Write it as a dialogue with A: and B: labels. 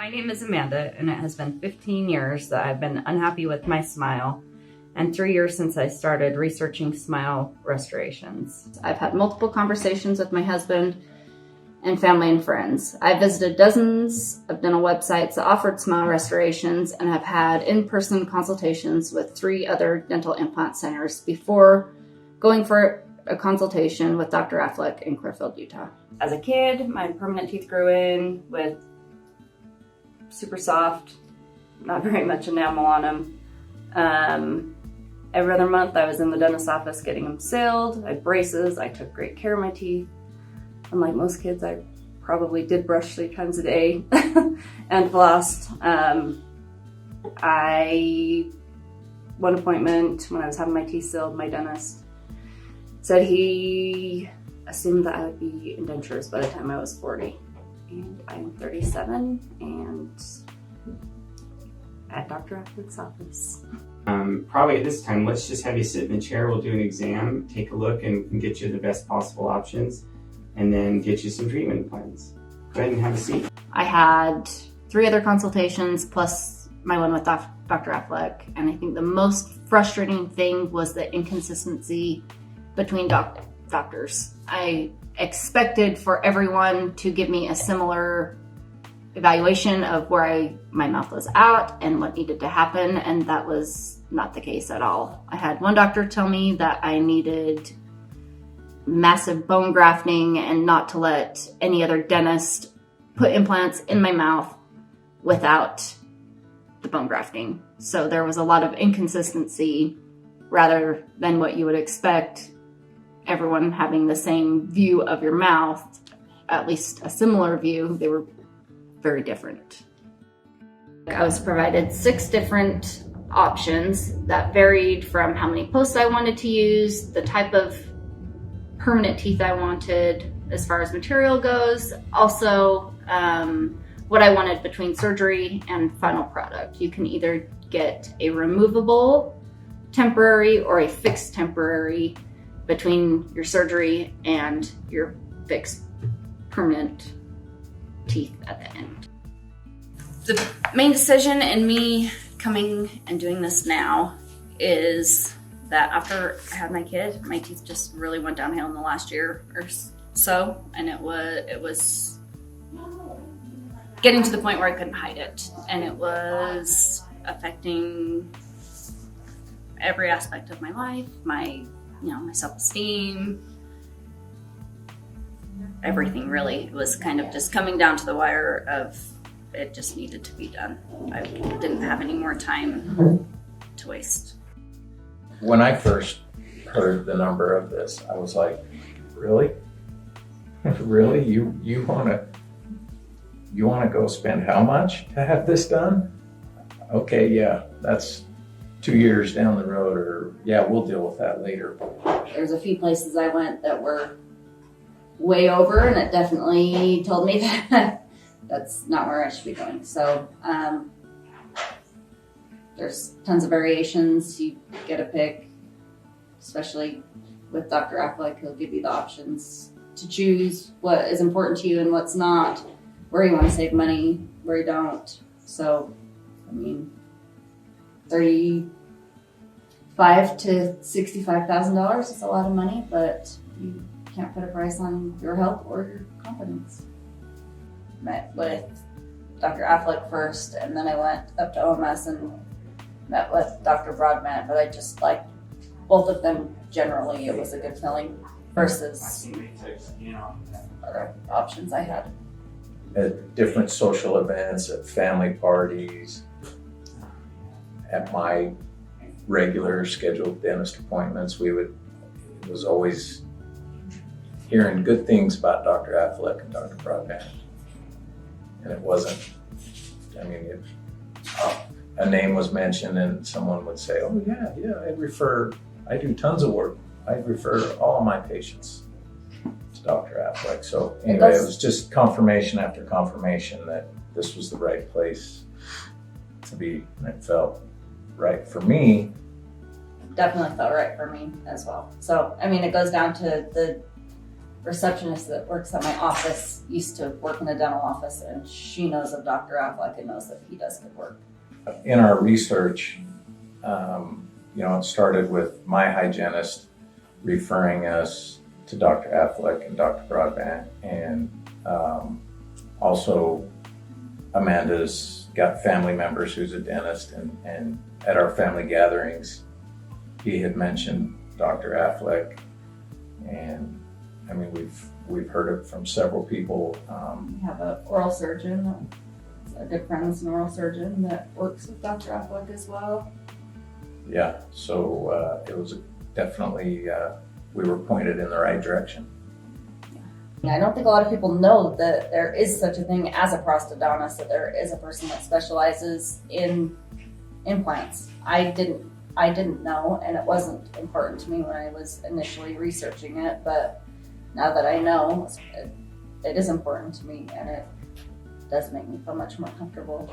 A: My name is Amanda, and it has been 15 years that I've been unhappy with my smile, and 3 years since I started researching smile restorations. I've had multiple conversations with my husband and family and friends. I've visited dozens of dental websites that offered smile restorations and have had in-person consultations with 3 other dental implant centers before going for a consultation with Dr. Affleck in Clearfield, Utah. As a kid, my permanent teeth grew in with super soft, not very much enamel on them. Every other month I was in the dentist's office getting them sealed. I had braces. I took great care of my teeth. Unlike most kids, I probably did brush 3 times a day and flossed. One appointment when I was having my teeth sealed, my dentist said he assumed that I would be in dentures by the time I was 40. And I'm 37 and at Dr. Affleck's office.
B: Probably at this time, let's just have you sit in the chair. We'll do an exam, take a look, and get you the best possible options, and then get you some treatment plans. Go ahead and have a seat.
A: I had 3 other consultations plus my one with Dr. Affleck, and I think the most frustrating thing was the inconsistency between doctors. I expected for everyone to give me a similar evaluation of where my mouth was at and what needed to happen, and that was not the case at all. I had one doctor tell me that I needed massive bone grafting and not to let any other dentist put implants in my mouth without the bone grafting. So there was a lot of inconsistency rather than what you would expect, everyone having the same view of your mouth, at least a similar view. They were very different. I was provided 6 different options that varied from how many posts I wanted to use, the type of permanent teeth I wanted as far as material goes, also what I wanted between surgery and final product. You can either get a removable temporary or a fixed temporary between your surgery and your fixed permanent teeth at the end. The main decision in me coming and doing this now is that after I had my kid, my teeth just really went downhill in the last year or so, and it was getting to the point where I couldn't hide it, and it was affecting every aspect of my life, my self-esteem, everything really. It was kind of just coming down to the wire of it just needed to be done. I didn't have any more time to waste.
C: When I first heard the number of this, I was like, really? Really? You wanna go spend how much to have this done? Okay, yeah, that's 2 years down the road, or yeah, we'll deal with that later.
A: There's a few places I went that were way over, and it definitely told me that that's not where I should be going. So there's tons of variations. You get a pick, especially with Dr. Affleck. He'll give you the options to choose what is important to you and what's not, where you want to save money, where you don't. So, I mean, $35,000 to $65,000 is a lot of money, but you can't put a price on your health or your confidence. Met with Dr. Affleck first, and then I went up to OMS and met with Dr. Broadman, but I just liked both of them generally. It was a good feeling versus other options I had.
C: At different social events, at family parties, at my regular scheduled dentist appointments, it was always hearing good things about Dr. Affleck and Dr. Broadband. And it wasn't, a name was mentioned and someone would say, oh yeah, I do tons of work. I refer all of my patients to Dr. Affleck. So anyway, it was just confirmation after confirmation that this was the right place to be, and it felt right for me.
A: Definitely felt right for me as well. So, I mean, it goes down to the receptionist that works at my office used to work in a dental office, and she knows of Dr. Affleck and knows that he does good work.
C: In our research, it started with my hygienist referring us to Dr. Affleck and Dr. Broadbent, and also Amanda's got family members who's a dentist, and at our family gatherings, he had mentioned Dr. Affleck, and I mean we've heard it from several people.
A: We have an oral surgeon, a good friend's an oral surgeon that works with Dr. Affleck as well.
C: Yeah, so it was definitely we were pointed in the right direction.
A: I don't think a lot of people know that there is such a thing as a prosthodontist, that there is a person that specializes in implants. I didn't know, and it wasn't important to me when I was initially researching it, but now that I know, it is important to me, and it does make me feel much more comfortable.